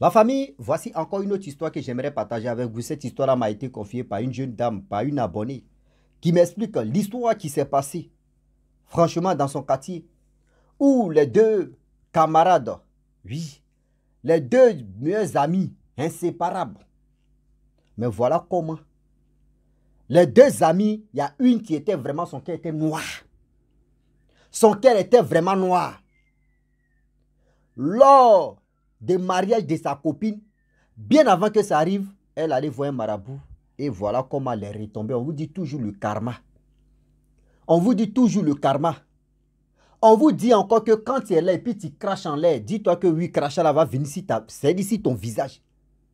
Ma famille, voici encore une autre histoire que j'aimerais partager avec vous. Cette histoire-là m'a été confiée par une jeune dame, par une abonnée, qui m'explique l'histoire qui s'est passée, franchement, dans son quartier, où les deux camarades, oui, les deux meilleurs amis, inséparables. Mais voilà comment. Les deux amis, il y a une qui était vraiment, son cœur était noir. Son cœur était vraiment noir. Lors du mariage de sa copine, bien avant que ça arrive, elle allait voir un marabout. Et voilà comment elle est retombée. On vous dit toujours le karma. On vous dit toujours le karma. On vous dit encore que quand tu es là et puis tu craches en l'air, dis-toi que oui, crachat là va venir ici, c'est d'ici ton visage.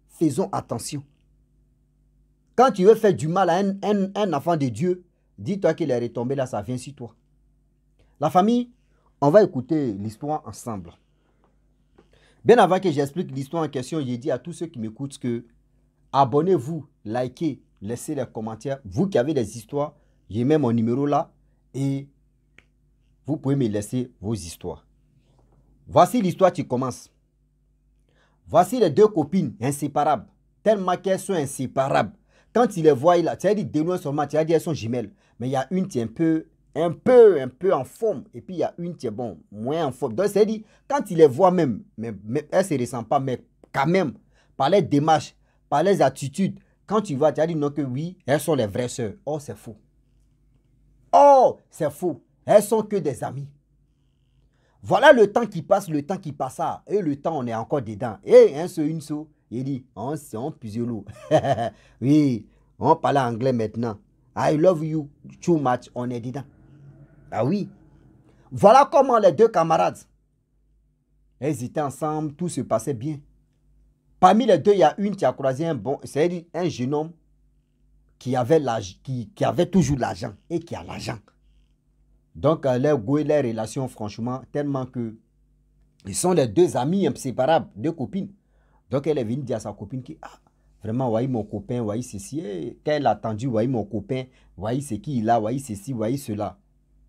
Faisons attention. Quand tu veux faire du mal à un enfant de Dieu, dis-toi qu'il est retombé là, ça vient sur toi. La famille, on va écouter l'histoire ensemble. Bien avant que j'explique l'histoire en question, j'ai dit à tous ceux qui m'écoutent que abonnez-vous, likez, laissez les commentaires. Vous qui avez des histoires, j'ai mis mon numéro là et vous pouvez me laisser vos histoires. Voici l'histoire qui commence. Voici les deux copines inséparables, tellement qu'elles sont inséparables. Quand tu les vois là, tu as dit de loin seulement, tu as dit elles sont jumelles. Mais il y a une qui est un peu en forme. Et puis il y a une qui est bon, moins en forme. Donc c'est dit, quand tu les vois même, mais elles ne se ressemblent pas, mais quand même, par les démarches, par les attitudes, quand tu vois, tu as dit non que oui, elles sont les vraies sœurs. Oh, c'est faux. Oh, c'est faux. Elles sont que des amies. Voilà le temps qui passe, le temps qui passa. Et le temps, on est encore dedans. Et un seul, une seule, il dit, on plusieurs lourds. Oui, on parle anglais maintenant. I love you too much, on est dedans. Ah oui. Voilà comment les deux camarades, elles étaient ensemble, tout se passait bien. Parmi les deux, il y a une qui a croisé c'est-à-dire un jeune homme qui avait, qui avait toujours l'argent et qui a l'argent. Donc, leur goût et leur relation, franchement, tellement que ils sont les deux amis inséparables, deux copines. Donc, elle est venue dire à sa copine que, ah, vraiment, voyez mon copain, voyez ceci. Qu'elle a attendu, voyez mon copain, voyez ce qu'il a, voyez ceci, voyez cela.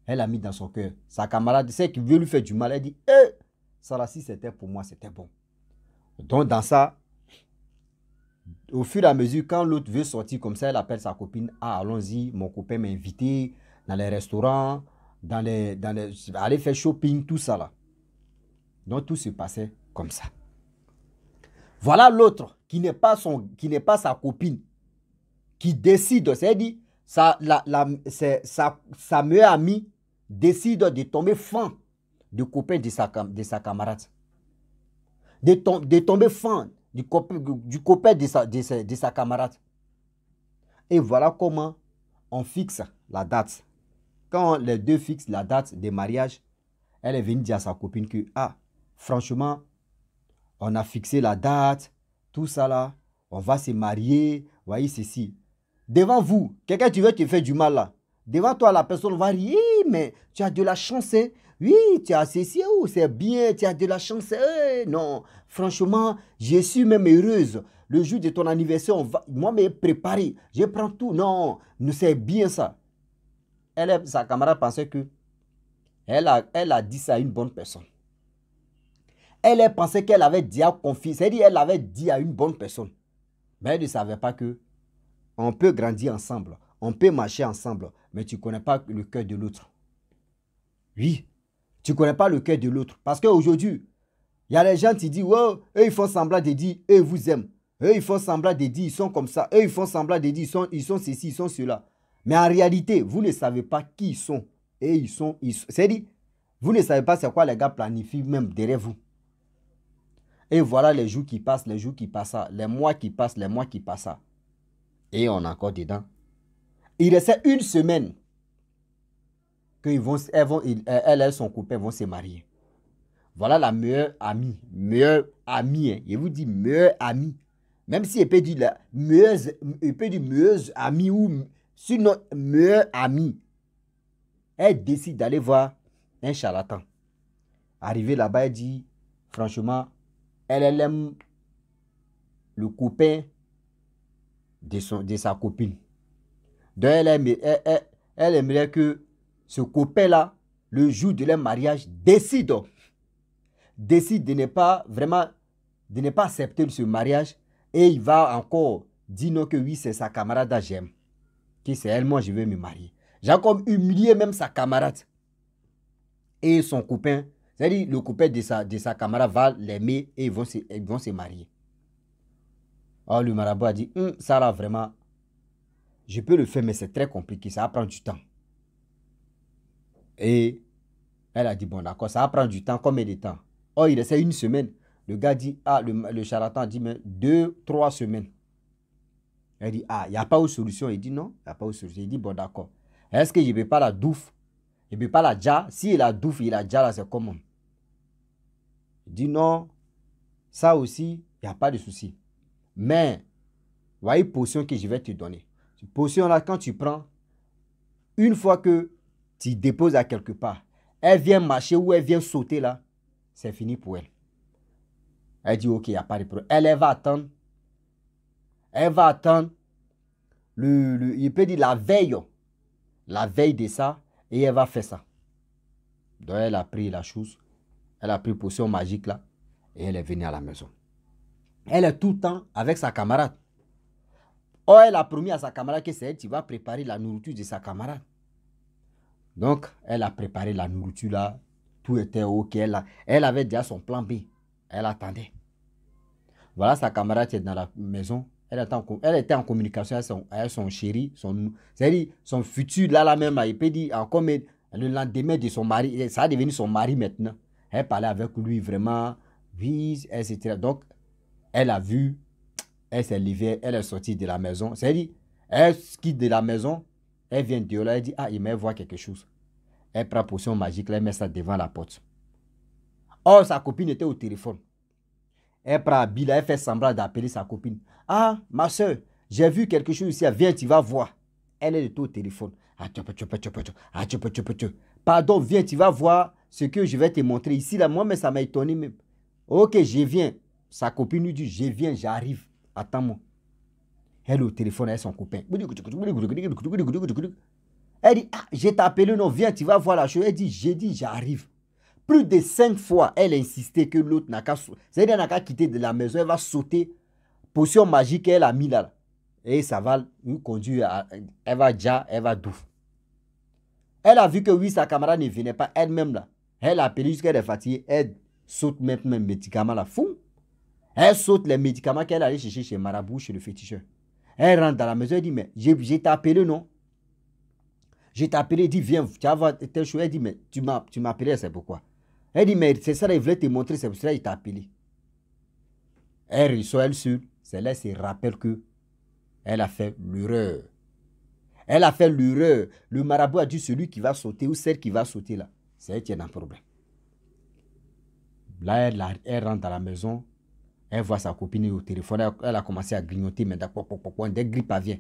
Elle a mis dans son cœur. Sa camarade, celle qui veut lui faire du mal, elle dit, ça, si c'était pour moi, c'était bon. Donc, dans ça, au fur et à mesure, quand l'autre veut sortir comme ça, elle appelle sa copine, ah, allons-y, mon copain m'a invité dans les restaurants, aller faire shopping, tout ça là. Donc, tout se passait comme ça. Voilà l'autre qui n'est pas sa copine, qui décide, c'est-à-dire sa meilleure amie décide de tomber fan du copain de sa camarade. De tomber fan du copain de sa camarade. Et voilà comment on fixe la date. Quand les deux fixent la date de mariage, elle est venue dire à sa copine que, ah, franchement, on a fixé la date, tout ça là, on va se marier, voyez ceci. Devant vous, quelqu'un tu veux te faire du mal là. Devant toi, la personne va rire, mais tu as de la chance, hein? Oui, tu as ceci, oh, c'est bien, tu as de la chance. Non, franchement, je suis même heureuse. Le jour de ton anniversaire, moi, me préparer, je prends tout. Non, c'est bien ça. Sa camarade pensait que elle a dit ça à une bonne personne. Elle pensait qu'elle avait dit à confier, c'est-à-dire elle avait dit à une bonne personne. Mais elle ne savait pas que on peut grandir ensemble, on peut marcher ensemble, mais tu ne connais pas le cœur de l'autre. Oui, tu ne connais pas le cœur de l'autre. Parce qu'aujourd'hui, il y a des gens qui disent, oh, eux, ils font semblant de dire, eux, ils vous aiment. Eux, ils font semblant de dire, ils sont comme ça. Eux, ils font semblant de dire, ils sont ceci, ils sont cela. Mais en réalité, vous ne savez pas qui ils sont. Et ils sont. C'est-à-dire, vous ne savez pas c'est quoi les gars planifient même derrière vous. Et voilà les jours qui passent, les jours qui passent, les mois qui passent, les mois qui passent. Et on est encore dedans. Il restait une semaine que elle et son copain vont se marier. Voilà la meilleure amie. Hein. Je vous dis meilleure amie. Même si elle peut dire la meilleure amie ou sinon meilleure amie. Elle décide d'aller voir un charlatan. Arrivé là-bas, elle dit, franchement, elle aime le copain de sa copine. Donc, elle aimerait que ce copain-là, le jour de leur mariage, décide de ne pas vraiment de ne pas accepter ce mariage et il va encore dire non que oui, c'est sa camarade j'aime. Que c'est elle, moi je vais me marier. J'ai comme humilié même sa camarade. Et son copain, c'est-à-dire le copain de sa camarade va l'aimer et ils vont se marier. Alors le marabout a dit, ça là vraiment, je peux le faire mais c'est très compliqué, ça va prendre du temps. Et elle a dit, bon d'accord, ça va prendre du temps, combien de temps? Oh, il essaie une semaine. Le gars dit, le charlatan a dit, mais 2-3 semaines. Elle dit, il n'y a pas de solution. Il dit, non, il n'y a pas de solution. Il dit, bon d'accord. Est-ce que je ne peux pas la douffe? Je ne peux pas la dja? Si il a douffe, il a dja là, c'est comment? Il dit, non, ça aussi, il n'y a pas de souci. Mais, voyez une potion que je vais te donner. Cette potion là, quand tu prends, une fois que tu déposes à quelque part, elle vient marcher ou elle vient sauter là, c'est fini pour elle. Elle dit, ok, il n'y a pas de problème. Elle va attendre. Elle va attendre, il peut dire la veille de ça, et elle va faire ça. Donc elle a pris la chose, elle a pris potion magique là, et elle est venue à la maison. Elle est tout le temps avec sa camarade. Oh, elle a promis à sa camarade que c'est elle qui va préparer la nourriture de sa camarade. Donc, elle a préparé la nourriture là, tout était ok, elle avait déjà son plan B. Elle attendait. Voilà, sa camarade qui est dans la maison. Elle était en communication avec son chéri, c'est-à-dire son futur, là même, il peut dire encore le lendemain de son mari, ça a devenu son mari maintenant. Elle parlait avec lui vraiment, oui, etc. Donc, elle a vu, elle s'est levée, elle est sortie de la maison. C'est-à-dire, elle quitte de la maison, elle vient dehors, elle dit, il m'a vu quelque chose. Elle prend potion magique, elle met ça devant la porte. Or, sa copine était au téléphone. Elle prend Bill, elle fait semblant d'appeler sa copine. Ah, ma soeur, j'ai vu quelque chose ici. Viens, tu vas voir. Elle est au téléphone. Pardon, viens, tu vas voir ce que je vais te montrer ici. Là, moi, mais ça m'a étonné même. Ok, je viens. Sa copine lui dit, je viens, j'arrive. Attends-moi. Elle est au téléphone avec son copain. Elle dit, je t'ai appelé, non, viens, tu vas voir la chose. Elle dit, j'ai dit, j'arrive. Plus de 5 fois, elle a insisté que l'autre n'a qu'à quitter de la maison. Elle va sauter. Potion magique qu'elle a mis là. Et ça va nous conduire à... Elle va déjà, elle va douf. Elle a vu que oui, sa camarade ne venait pas elle-même là. Elle a appelé jusqu'à elle est fatiguée. Elle saute maintenant les médicaments là. Fou. Elle saute les médicaments qu'elle allait chercher chez Marabout, chez le féticheur. Elle rentre dans la maison. Elle dit, mais je t'ai appelé, non? Je t'ai appelé, elle dit, viens, tu vas voir tel chose. Elle dit, mais tu m'as appelé, c'est pourquoi? Elle dit, mais c'est ça, elle voulait te montrer, c'est pour ça qu'il t'a appelé. Elle reçoit, elle sur. C'est là qu'elle se rappelle que elle a fait l'erreur. Elle a fait l'erreur. Le marabout a dit, celui qui va sauter ou celle qui va sauter là, c'est elle qui est dans le problème. Là, elle rentre dans la maison. Elle voit sa copine au téléphone. Elle a commencé à grignoter, mais d'accord, dès que grippe vient.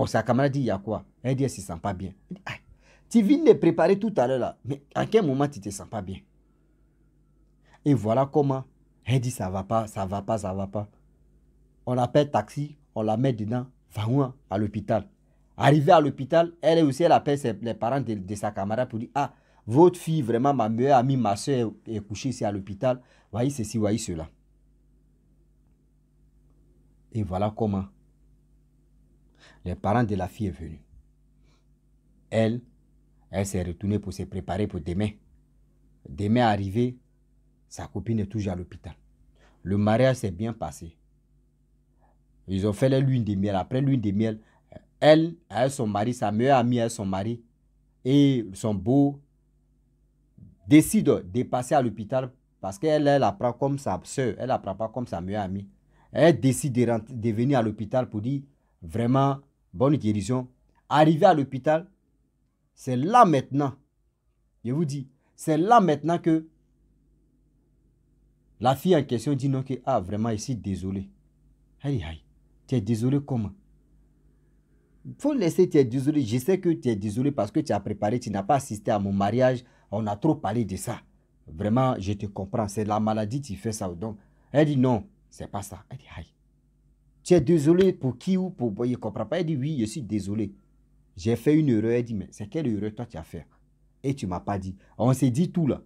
Sa camarade dit, il y a quoi? Elle dit, elle ne se sent pas bien. Elle dit, tu viens de préparer tout à l'heure là, mais à quel moment tu ne te sens pas bien? Et voilà comment. Elle dit, ça va pas, ça va pas, ça va pas. On appelle taxi, on la met dedans, va à l'hôpital. Arrivée à l'hôpital, elle aussi, elle appelle les parents de sa camarade pour dire, votre fille, vraiment, ma meilleure amie, ma soeur est couchée ici à l'hôpital. Voyez ceci, voyez cela. Et voilà comment les parents de la fille sont venus. Elle s'est retournée pour se préparer pour demain. Demain arrivé, sa copine est toujours à l'hôpital. Le mariage s'est bien passé. Ils ont fait la lune de miel. Après lune de miel, elle, avec son mari, sa meilleure amie avec son mari et son beau décident de passer à l'hôpital parce qu'elle apprend comme sa soeur, elle apprend pas comme sa meilleure amie. Elle décide de venir à l'hôpital pour dire vraiment bonne guérison. Arrivé à l'hôpital, c'est là maintenant, je vous dis, c'est là maintenant que la fille en question dit non que, vraiment, je suis désolé. Elle dit, tu es désolé comment? Il faut laisser, tu es désolé. Je sais que tu es désolé parce que tu as préparé, tu n'as pas assisté à mon mariage. On a trop parlé de ça. Vraiment, je te comprends. C'est la maladie qui fait ça. Donc, elle dit non, c'est pas ça. Elle dit, tu es désolé pour qui ou pour... Il ne comprend pas. Elle dit, oui, je suis désolé. J'ai fait une erreur. Elle dit, mais c'est quelle erreur toi tu as fait? Et tu ne m'as pas dit. On s'est dit tout là.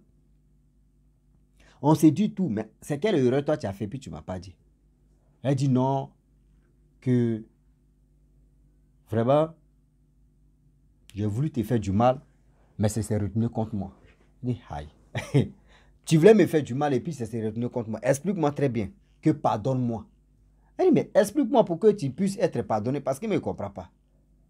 On s'est dit tout, mais c'est quelle erreur toi tu as fait, puis tu ne m'as pas dit. Elle dit non, que vraiment, j'ai voulu te faire du mal, mais ça s'est retenu contre moi. Je dis, aïe. Tu voulais me faire du mal et puis ça s'est retenu contre moi. Explique-moi très bien que pardonne-moi. Elle dit, mais explique-moi pour que tu puisses être pardonné parce qu'il ne me comprend pas.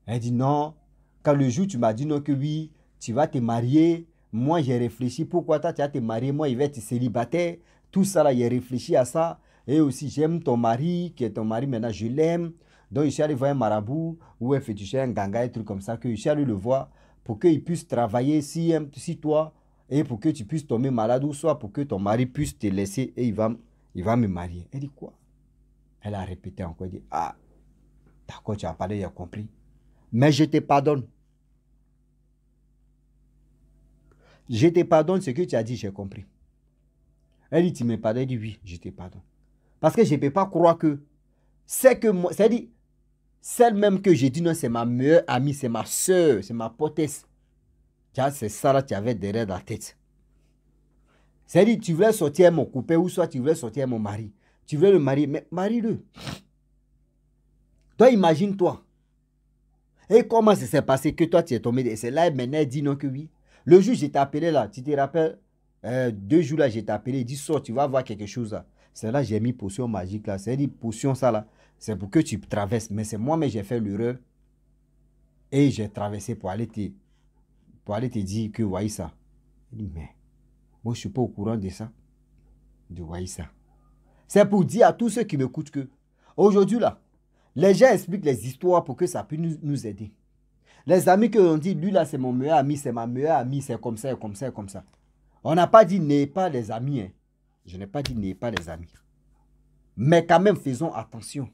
Elle dit, non, quand le jour tu m'as dit non que oui, tu vas te marier, moi j'ai réfléchi, pourquoi toi tu vas te marier, moi il va être célibataire, tout ça là, j'ai réfléchi à ça. Et aussi j'aime ton mari, qui est ton mari maintenant, je l'aime. Donc je suis allé voir un marabout ou un féticheur, un ganga, un truc comme ça, que je suis allé le voir pour qu'il puisse travailler si toi, et pour que tu puisses tomber malade ou soit pour que ton mari puisse te laisser et il va me marier. Elle dit quoi? Elle a répété encore, elle dit, ah, d'accord, tu as parlé, j'ai compris. Mais je te pardonne. Je te pardonne ce que tu as dit, j'ai compris. Elle dit, tu me pardonnes? Elle dit, oui, je te pardonne. Parce que je ne peux pas croire que c'est que moi, c'est-à-dire, celle même que j'ai dit non, c'est ma meilleure amie, c'est ma soeur, c'est ma potesse. C'est ça là, tu avais derrière la tête. C'est-à-dire, tu voulais sortir mon coupé ou soit tu voulais sortir mon mari. Tu voulais le marier, mais marie-le. Toi, imagine-toi. Et comment ça s'est passé que toi, tu es tombé? Et c'est là, maintenant, elle dit non que oui. Le jour, je t'ai appelé là, tu te rappelles, 2 jours là, je t'ai appelé, il dit, sors, tu vas voir quelque chose là. C'est là, j'ai mis potion magique là. C'est-à-dire, potion ça là, c'est pour que tu traverses. Mais c'est moi, mais j'ai fait l'erreur. Et j'ai traversé pour aller te dire que voyez ça. Il dit, mais moi, je ne suis pas au courant de ça. De voyez ça. C'est pour dire à tous ceux qui m'écoutent que, aujourd'hui là, les gens expliquent les histoires pour que ça puisse nous aider. Les amis que l'on dit, lui là, c'est mon meilleur ami, c'est ma meilleure amie, c'est comme ça, comme ça, comme ça. On n'a pas dit n'ayez pas des amis. Hein. Je n'ai pas dit n'ayez pas des amis. Mais quand même, faisons attention.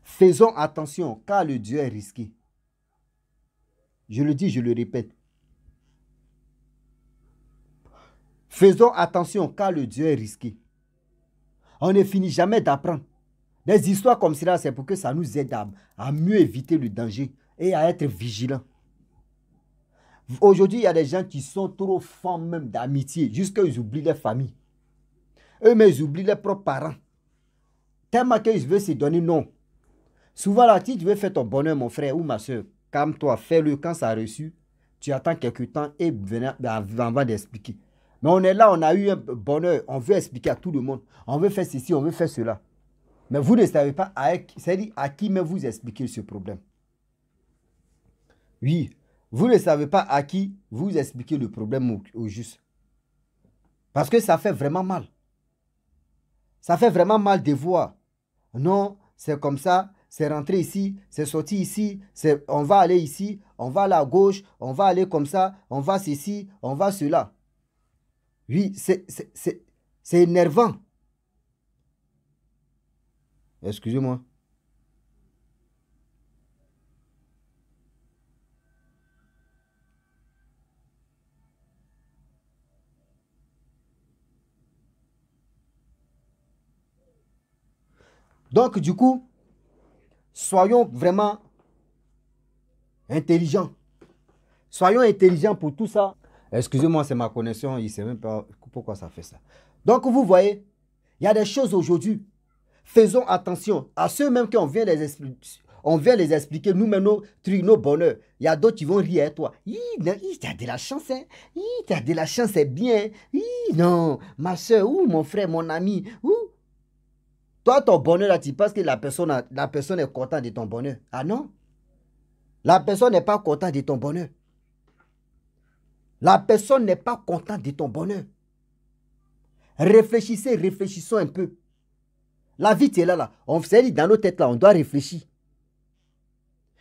Faisons attention, car le Dieu est risqué. Je le dis, je le répète. Faisons attention, car le Dieu est risqué. On ne finit jamais d'apprendre. Des histoires comme cela, c'est pour que ça nous aide à mieux éviter le danger et à être vigilants. Aujourd'hui, il y a des gens qui sont trop forts même d'amitié, jusqu'à ils oublient leur famille. Eux-mêmes, ils oublient leurs propres parents. Tellement qu'ils veulent se donner non. Souvent, là, si tu veux faire ton bonheur, mon frère ou ma soeur, calme-toi, fais-le quand ça a reçu. Tu attends quelques temps et on va t'expliquer. Mais on est là, on a eu un bonheur, on veut expliquer à tout le monde. On veut faire ceci, on veut faire cela. Mais vous ne savez pas c'est-à-dire à qui même vous expliquez ce problème. Oui, vous ne savez pas à qui vous expliquez le problème au juste. Parce que ça fait vraiment mal. Ça fait vraiment mal de voir. Non, c'est comme ça, c'est rentré ici, c'est sorti ici, on va aller ici, on va aller à gauche, on va aller comme ça, on va ceci, on va cela. Oui, c'est énervant. Excusez-moi. Donc, du coup, soyons vraiment intelligents. Soyons intelligents pour tout ça. Excusez-moi, c'est ma connexion. Il ne sait même pas pourquoi ça fait ça. Donc, vous voyez, il y a des choses aujourd'hui. Faisons attention à ceux même qu'on vient les expliquer. On vient les expliquer, nous-mêmes, nos trucs, nos bonheurs. Il y a d'autres qui vont rire à toi. Tu as de la chance, hein? Tu as de la chance, c'est bien. Non, ma soeur, ou mon frère, mon ami. Toi, ton bonheur, là, tu penses que la personne est contente de ton bonheur. Ah non? La personne n'est pas contente de ton bonheur. La personne n'est pas contente de ton bonheur. Réfléchissons un peu. La vie, tu es là. On s'est dit dans nos têtes, là, on doit réfléchir.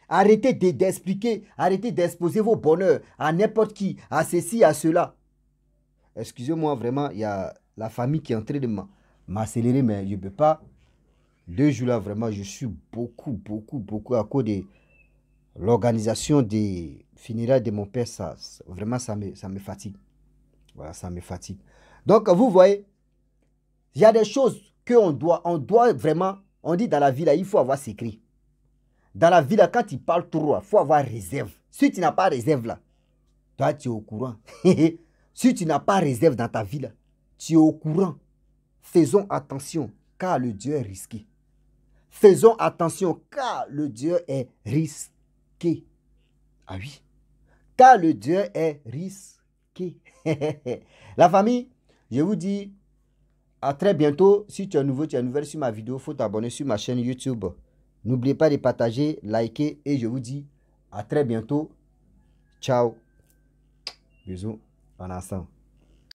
Arrêtez d'expliquer, arrêtez d'exposer vos bonheurs à n'importe qui, à ceci, à cela. Excusez-moi, vraiment, il y a la famille qui est en train de m'accélérer, mais je ne peux pas. 2 jours là, vraiment, je suis beaucoup à cause de l'organisation des funérailles de mon père. Vraiment, ça me fatigue. Voilà, ça me fatigue. Donc, vous voyez, il y a des choses qu'on doit vraiment, on dit dans la vie là, il faut avoir secret. Dans la vie là, quand tu parles trop, il faut avoir réserve. Si tu n'as pas réserve là, toi tu es au courant. Si tu n'as pas réserve dans ta vie là, tu es au courant. Faisons attention, car le Dieu est risqué. Faisons attention, car le Dieu est risqué. Ah oui, car le Dieu est risqué. La famille, je vous dis à très bientôt. Si tu es nouveau, tu es nouvelle sur ma vidéo, il faut t'abonner sur ma chaîne YouTube. N'oubliez pas de partager, liker et je vous dis à très bientôt. Ciao. Bisous. En ensemble.